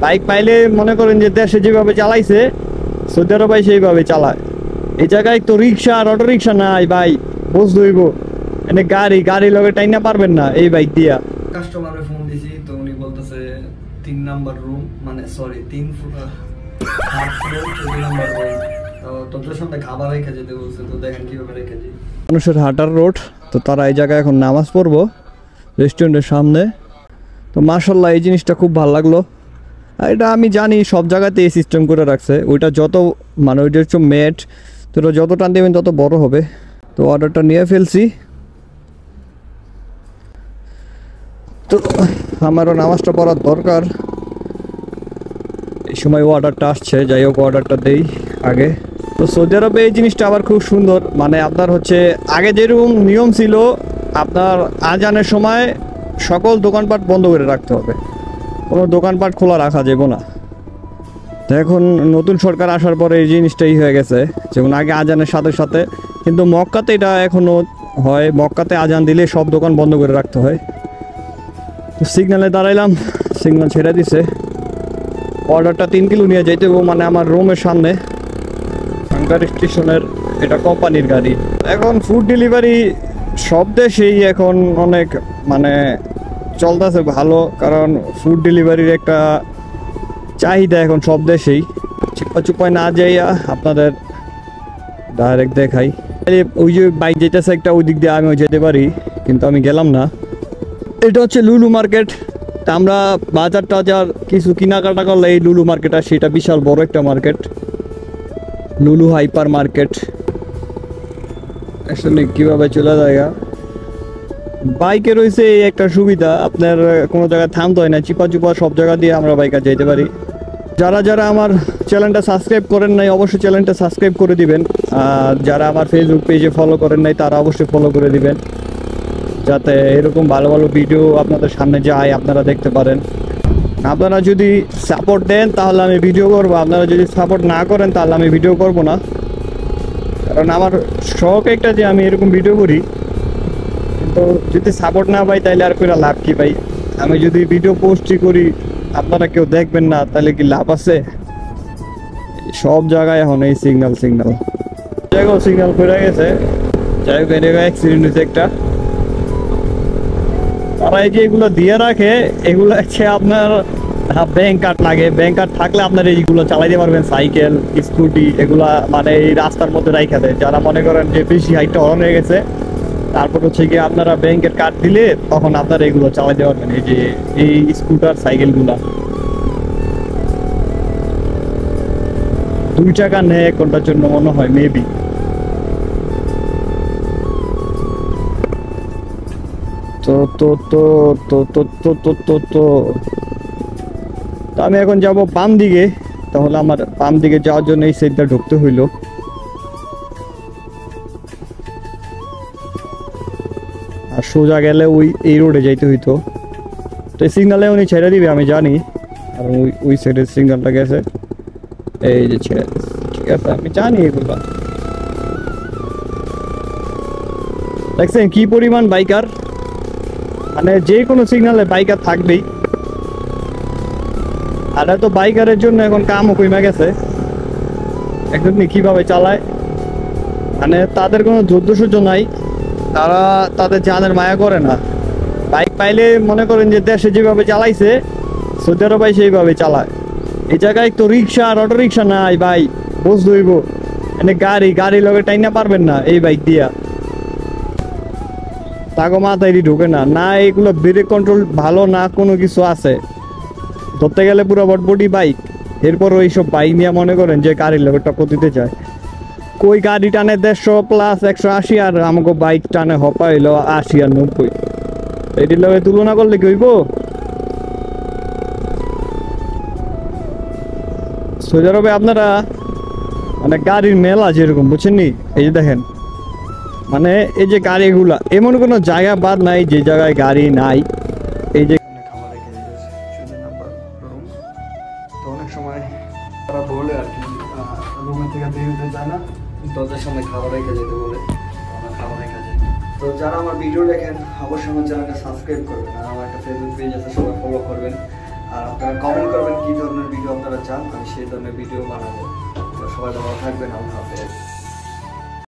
Bike পাইলে মনে করেন যে দেশে যেভাবে চালাইছে সৌদি আরবে সেইভাবে চালায়। এই জায়গায় তো রিক্সা আর অটো রিক্সা নাই ভাই, বুঝ দইব এনে গাড়ি লগে টাইনা পারবেন না এই বাইক দিয়া। কাস্টমারে ফোন দিছি তো উনি বলতেছে 3 নাম্বার রুম, মানে সরি 3 নাম্বার রুম, তো তোদের সামনে খাবার রেখে যেতে বলছে, তো দেখেন কিভাবে রেখেছি। মানুষের হাঁটার রোড, তো তারা এই জায়গায় এখন নামাজ পড়বো রেস্টুরেন্টের সামনে। তো মাশাআল্লাহ এই জিনিসটা খুব ভালো লাগলো। এটা আমি জানি সব জায়গাতে এই সিস্টেম করে রাখছে, ওইটা যত মানে ওইটা হচ্ছে ম্যাট, তো যত টান দেবেন তত বড় হবে। তো অর্ডারটা নিয়ে ফেলছি, তো আমারও নামাজটা পড়ার দরকার। এই সময় অর্ডারটা আসছে, যাই হোক অর্ডারটা দেই আগে। তো সৌদি আরবে এই জিনিসটা আবার খুব সুন্দর, মানে আপনার হচ্ছে আগে যেরকম নিয়ম ছিল আপনার আজানের সময় সকল দোকানপাট বন্ধ করে রাখতে হবে, কোনো দোকানপাট খোলা রাখা যাবে না। তো এখন নতুন সরকার আসার পরে এই জিনিসটাই হয়ে গেছে, যেমন আগে আজানের সাথে সাথে, কিন্তু মক্কাতে এটা এখনও হয়, মক্কাতে আজান দিলে সব দোকান বন্ধ করে রাখতে হয়। তো সিগনালে দাঁড়াইলাম, সিগনাল ছেড়ে দিছে। অর্ডারটা 3 কিলো নিয়ে যাইতে হবে, মানে আমার রুমের সামনে আঙ্কার স্টেশনের, এটা কোম্পানির গাড়ি। এখন ফুড ডেলিভারি সব দেশেই এখন অনেক মানে চলতেছে ভালো, কারণ ফুড ডেলিভারির একটা চাহিদা এখন সব দেশেই। চুপায় না যাইয়া আপনাদের ডাইরেক্ট দেখাই, ওই যে বাইক যেতেছে একটা, ওই দিক দিয়ে আমিও যেতে পারি, কিন্তু আমি গেলাম না। এটা হচ্ছে লুলু মার্কেট। তা আমরা বাজার টাজার কিছু কেনাকাটা করলে এই লুলু মার্কেট আসি, এটা বিশাল বড় একটা মার্কেট, লুলু হাইপার মার্কেট। আসলে কীভাবে চলে যায়, বাইকে রয়েছে এই একটা সুবিধা, আপনার কোনো জায়গায় থামতে হয় না, চিপা চুপা সব জায়গা দিয়ে আমরা বাইকে যেতে পারি। যারা যারা আমার চ্যানেলটা সাবস্ক্রাইব করেন নাই অবশ্যই চ্যানেলটা সাবস্ক্রাইব করে দিবেন, আর যারা আমার ফেসবুক পেজে ফলো করেন নাই তারা অবশ্যই ফলো করে দিবেন, যাতে এরকম ভালো ভালো ভিডিও আপনাদের সামনে যায়, আপনারা দেখতে পারেন। আপনারা যদি সাপোর্ট দেন তাহলে আমি ভিডিও করবো, আপনারা যদি সাপোর্ট না করেন তাহলে আমি ভিডিও করব না। কারণ আমার শখ একটা যে আমি এরকম ভিডিও করি, কিন্তু যদি সাপোর্ট না পাই তাহলে আর কোনো লাভ কি ভাই? আমি যদি ভিডিও পোস্টই করি আপনারা কেউ দেখবেন না, তাহলে কি লাভ আছে? সব জায়গায় এখন এই সিগন্যাল জায়গায় সিগন্যাল পড়ে গেছে, যাই হোক এটা অ্যাক্সিডেন্ট হয়েছে একটা। তারা এই যে এগুলো দিয়ে রাখে, এগুলো হচ্ছে আপনার ব্যাংক কার্ড লাগে, ব্যাংক কার্ড থাকলে আপনার এইগুলো চালাইতে পারবেন, সাইকেল স্কুটি এগুলা মানে এই রাস্তার মধ্যে রাইখা দেয়। যারা মনে করেন যে বেশি হাইটটা হরণ হয়ে গেছে, তারপর হচ্ছে গিয়ে আপনারা ব্যাংকের কার্ড দিলে তখন আপনারা এগুলো চালাইতে পারবেন, এই যে এই স্কুটার সাইকেলগুলা। 2 টাকা নেয় 1 ঘন্টার জন্য মনে হয়, মেবি। তো তো তো তো তো তো তো তো তো আমি এখন যাব বাম দিকে, তাহলে আমার বাম দিকে যাওয়ার জন্য এই সাইডটা ঢুকতে হইলো। আর সোজা গেলে ওই এই রোডে যাইতে হইতো। তো এই সিগনালে উনি ছেড়ে দিবে আমি জানি, আর ওই সাইডের সিগনালটা গেছে, এই যে ছেড়ে, ঠিক আছে আমি জানি এগুলো। দেখছেন কি পরিমাণ বাইকার, মানে যে কোনো সিগনালে বাইকার থাকবেই। আর তো বাইকারের জন্য এখন কামও কমে গেছে, একদম কিভাবে চালায়, মানে তাদের কোনো যুদ্ধ সহ্য নাই, তারা তাদের জানের মায়া করে না। বাইক পাইলে মনে করেন যে দেশে যেভাবে চালাইছে সৌদি আরবে সেইভাবে চালায়। এই জায়গায় তো রিক্সা আর অটো রিক্সা নাই ভাই, বুঝ দইব এনে গাড়ি লগে টাইনা পারবেন না এই বাইক দিয়া, তাগো মাথায় ঢুকে না, না এগুলো ব্রেক কন্ট্রোল ভালো না, কোনো কিছু আছে ধরতে গেলে পুরো বটবটি বাইক। এরপর এইসব বাইক নিয়ে মনে করেন যে গাড়ির লগে টক্কর দিতে চায়। কই গাড়ি টানে 150 প্লাস 180, আর আমাকে বাইক টানে হপা হইলো 80 আর 90। এটির লগে তুলনা করলে কি হইব? সৌদি আরবে আপনারা মানে গাড়ির মেলা যেরকম, বুঝছেন নি? এই যে দেখেন, মানে এই যে গাড়িগুলা, এমন কোনো জায়গা বাদ নাই যে জায়গায় গাড়ি নাই। এই যে খাবার রেখে দিয়েছে 0 নাম্বার রুম, তো অনেক সময় তারা বলে আর কি রুমে থেকে বের হতে চায় না, দরজার সামনে খাবার রেখে যেতে বলে, আমরা খাবার রেখে যাই। তো যারা আমার ভিডিও দেখেন অবশ্যই আমার চ্যানেলটা সাবস্ক্রাইব করবেন, আর আমার একটা ফেসবুক পেজ আছে সবাই ফলো করবেন। আর আপনারা কমেন্ট করবেন কি ধরনের ভিডিও আপনারা চান, আমি সেই ধরনের ভিডিও বানাবো। তো সবাই ভালো থাকবেন, আল্লাহ হাফেজ।